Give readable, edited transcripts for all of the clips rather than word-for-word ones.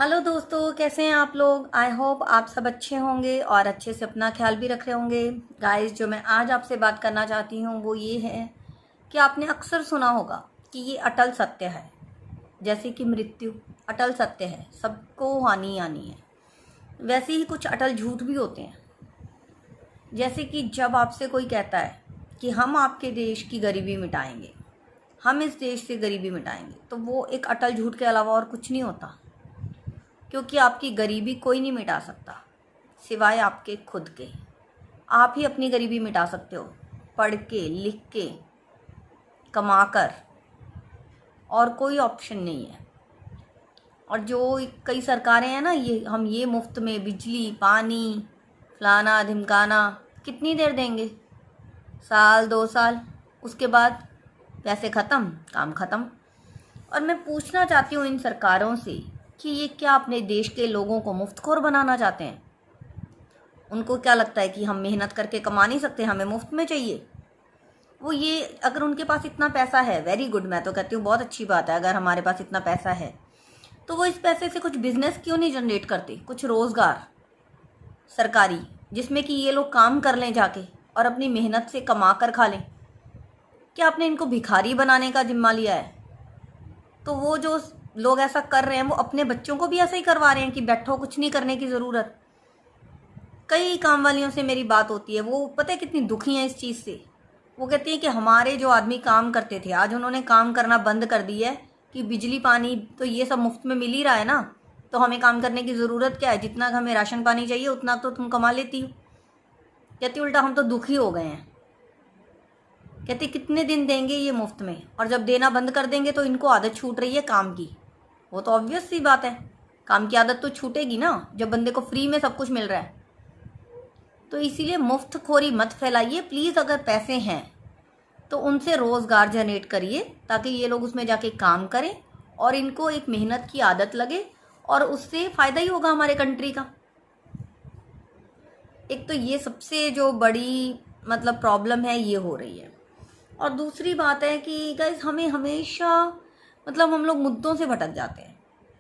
Hello दोस्तों, कैसे हैं आप लोग। आई होप आप सब अच्छे होंगे और अच्छे से अपना ख्याल भी रख रहे होंगे। गाइस, जो मैं आज आपसे बात करना चाहती हूँ वो ये है कि आपने अक्सर सुना होगा कि ये अटल सत्य है, जैसे कि मृत्यु अटल सत्य है, सबको आनी आनी है। वैसे ही कुछ अटल झूठ भी होते हैं, जैसे कि जब आपसे कोई कहता है कि हम आपके देश की गरीबी मिटाएंगे, हम इस देश से गरीबी मिटाएंगे, तो वो एक अटल झूठ के अलावा और कुछ नहीं होता। क्योंकि आपकी गरीबी कोई नहीं मिटा सकता सिवाय आपके खुद के। आप ही अपनी गरीबी मिटा सकते हो, पढ़ के, लिख के, कमा कर, और कोई ऑप्शन नहीं है। और जो कई सरकारें हैं ना, ये मुफ्त में बिजली, पानी, फलाना ढिमकाना, कितनी देर देंगे? साल, 2 साल, उसके बाद पैसे ख़त्म, काम ख़त्म। और मैं पूछना चाहती हूँ इन सरकारों से कि ये क्या अपने देश के लोगों को मुफ्तखोर बनाना चाहते हैं? उनको क्या लगता है कि हम मेहनत करके कमा नहीं सकते, हमें मुफ्त में चाहिए? वो ये अगर उनके पास इतना पैसा है, वेरी गुड, मैं तो कहती हूँ बहुत अच्छी बात है। अगर हमारे पास इतना पैसा है तो वो इस पैसे से कुछ बिजनेस क्यों नहीं जनरेट करते, कुछ रोज़गार सरकारी, जिसमें कि ये लोग काम कर लें जाके और अपनी मेहनत से कमा कर खा लें। क्या आपने इनको भिखारी बनाने का जिम्मा लिया है? तो वो जो लोग ऐसा कर रहे हैं वो अपने बच्चों को भी ऐसा ही करवा रहे हैं कि बैठो, कुछ नहीं करने की ज़रूरत। कई काम वालियों से मेरी बात होती है, वो पता है कितनी दुखी हैं इस चीज़ से। वो कहती हैं कि हमारे जो आदमी काम करते थे, आज उन्होंने काम करना बंद कर दिया है कि बिजली पानी तो ये सब मुफ्त में मिल ही रहा है ना, तो हमें काम करने की ज़रूरत क्या है? जितना हमें राशन पानी चाहिए उतना तो तुम कमा लेती हो। कहती उल्टा हम तो दुखी हो गए हैं। कहती कितने दिन देंगे ये मुफ्त में, और जब देना बंद कर देंगे तो इनको आदत छूट रही है काम की। वो तो ऑब्वियस सी बात है, काम की आदत तो छूटेगी ना जब बंदे को फ्री में सब कुछ मिल रहा है। तो इसीलिए मुफ्तखोरी मत फैलाइए प्लीज़। अगर पैसे हैं तो उनसे रोज़गार जनरेट करिए ताकि ये लोग उसमें जाके काम करें और इनको एक मेहनत की आदत लगे, और उससे फ़ायदा ही होगा हमारे कंट्री का। एक तो ये सबसे जो बड़ी प्रॉब्लम है ये हो रही है। और दूसरी बात है कि गाइस, हमें हमेशा हम लोग मुद्दों से भटक जाते हैं।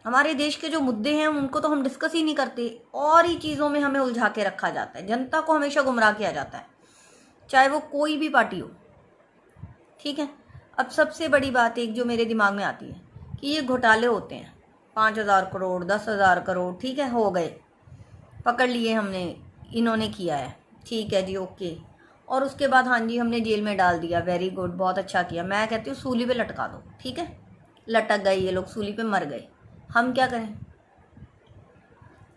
हमारे देश के जो मुद्दे हैं उनको तो हम डिस्कस ही नहीं करते, और ही चीज़ों में हमें उलझा के रखा जाता है। जनता को हमेशा गुमराह किया जाता है, चाहे वो कोई भी पार्टी हो। ठीक है, अब सबसे बड़ी बात एक जो मेरे दिमाग में आती है कि ये घोटाले होते हैं, 5,000 करोड़, 10,000 करोड़, ठीक है, हो गए, पकड़ लिए हमने, इन्होंने किया है, ठीक है जी, ओके। और उसके बाद हाँ जी हमने जेल में डाल दिया, वेरी गुड, बहुत अच्छा किया। मैं कहती हूँ सूली पे लटका दो, ठीक है, लटक गए ये लोग, सूली पे मर गए, हम क्या करें?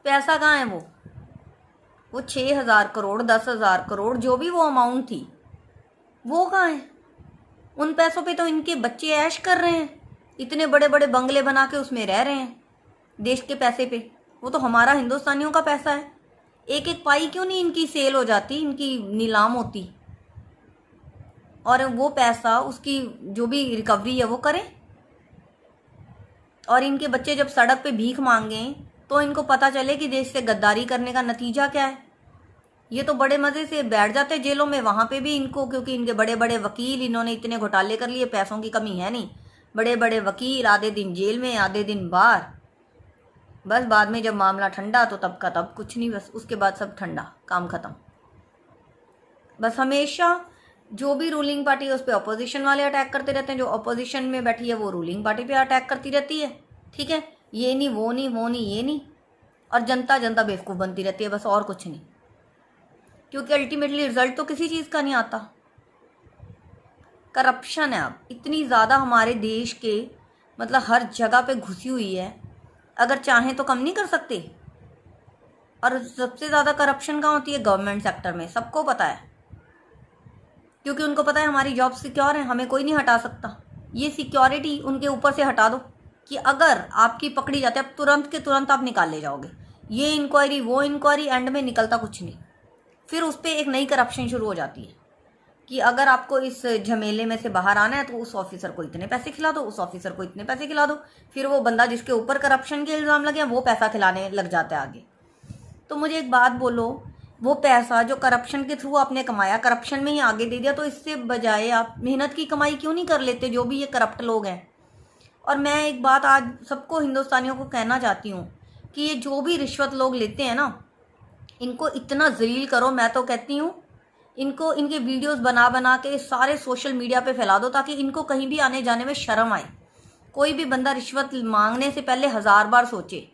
पैसा कहाँ है? वो 6,000 करोड़, 10,000 करोड़, जो भी वो अमाउंट थी, वो कहाँ है? उन पैसों पे तो इनके बच्चे ऐश कर रहे हैं, इतने बड़े बड़े बंगले बना के उसमें रह रहे हैं देश के पैसे पे। वो तो हमारा हिंदुस्तानियों का पैसा है। एक एक पाई क्यों नहीं इनकी सेल हो जाती, इनकी नीलाम होती, और वो पैसा उसकी जो भी रिकवरी है वो करें। और इनके बच्चे जब सड़क पे भीख मांगें तो इनको पता चले कि देश से गद्दारी करने का नतीजा क्या है। ये तो बड़े मज़े से बैठ जाते जेलों में, वहाँ पे भी इनको, क्योंकि इनके बड़े बड़े वकील, इन्होंने इतने घोटाले कर लिए, पैसों की कमी है नहीं, बड़े बड़े वकील, आधे दिन जेल में, आधे दिन बाहर। बस बाद में जब मामला ठंडा तो तब का तब, कुछ नहीं, बस उसके बाद सब ठंडा, काम ख़त्म। बस हमेशा जो भी रूलिंग पार्टी है उस पर अपोजिशन वाले अटैक करते रहते हैं, जो अपोजिशन में बैठी है वो रूलिंग पार्टी पे अटैक करती रहती है। ठीक है, ये नहीं, वो नहीं, वो नहीं, ये नहीं, और जनता जनता बेवकूफ़ बनती रहती है, बस और कुछ नहीं। क्योंकि अल्टीमेटली रिजल्ट तो किसी चीज़ का नहीं आता। करप्शन है अब इतनी ज़्यादा हमारे देश के, हर जगह पे घुसी हुई है, अगर चाहें तो कम नहीं कर सकते। और सबसे ज़्यादा करप्शन कहाँ होती है? गवर्नमेंट सेक्टर में, सबको पता है, क्योंकि उनको पता है हमारी जॉब सिक्योर है, हमें कोई नहीं हटा सकता। ये सिक्योरिटी उनके ऊपर से हटा दो कि अगर आपकी पकड़ी जाती है, अब तुरंत के तुरंत आप निकाल ले जाओगे, ये इंक्वायरी, वो इंक्वायरी, एंड में निकलता कुछ नहीं। फिर उस पर एक नई करप्शन शुरू हो जाती है कि अगर आपको इस झमेले में से बाहर आना है तो उस ऑफिसर को इतने पैसे खिला दो, उस ऑफिसर को इतने पैसे खिला दो। फिर वो बंदा जिसके ऊपर करप्शन के इल्ज़ाम लगे हैं वो पैसा खिलाने लग जाता है आगे। तो मुझे एक बात बोलो, वो पैसा जो करप्शन के थ्रू आपने कमाया, करप्शन में ही आगे दे दिया, तो इससे बजाय आप मेहनत की कमाई क्यों नहीं कर लेते, जो भी ये करप्ट लोग हैं। और मैं एक बात आज सबको हिंदुस्तानियों को कहना चाहती हूँ कि ये जो भी रिश्वत लोग लेते हैं ना, इनको इतना जलील करो, मैं तो कहती हूँ इनको इनके वीडियोस बना बना के सारे सोशल मीडिया पे फैला दो, ताकि इनको कहीं भी आने जाने में शर्म आए। कोई भी बंदा रिश्वत मांगने से पहले 1000 बार सोचे।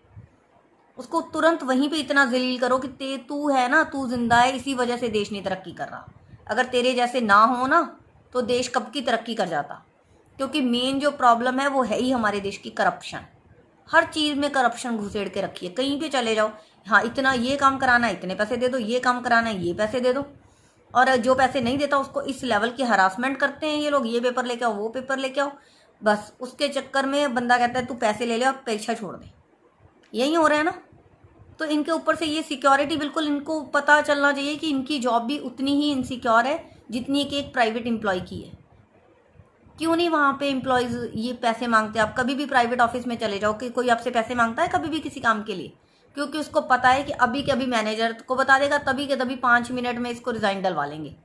उसको तुरंत वहीं पे इतना जलील करो कि तू है ना, तू जिंदा है, इसी वजह से देश नहीं तरक्की कर रहा। अगर तेरे जैसे ना हो ना तो देश कब की तरक्की कर जाता। क्योंकि मेन जो प्रॉब्लम है वो है ही हमारे देश की करप्शन। हर चीज़ में करप्शन घुसेड़ के रखी है। कहीं पे चले जाओ, हाँ इतना ये काम कराना है इतने पैसे दे दो, ये काम कराना है ये पैसे दे दो, और जो पैसे नहीं देता उसको इस लेवल की हरासमेंट करते हैं ये लोग। ये पेपर लेके आओ, वो पेपर लेके आओ, बस उसके चक्कर में बंदा कहता है तू पैसे ले ले और परीक्षा छोड़ दे। यही हो रहा है ना। तो इनके ऊपर से ये सिक्योरिटी, बिल्कुल इनको पता चलना चाहिए कि इनकी जॉब भी उतनी ही इनसिक्योर है जितनी कि एक प्राइवेट एम्प्लॉय की है। क्यों नहीं वहाँ पे एम्प्लॉयज़ ये पैसे मांगते? आप कभी भी प्राइवेट ऑफिस में चले जाओ कि कोई आपसे पैसे मांगता है कभी भी किसी काम के लिए? क्योंकि उसको पता है कि अभी के अभी मैनेजर को बता देगा, तभी के तभी 5 मिनट में इसको रिज़ाइन डलवा लेंगे।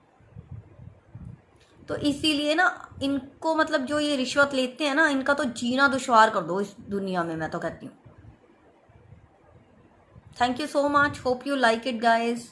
तो इसीलिए ना इनको, मतलब जो ये रिश्वत लेते हैं ना, इनका तो जीना दुश्वार कर दो इस दुनिया में, मैं तो कहती हूँ। Thank you so much, hope you like it guys.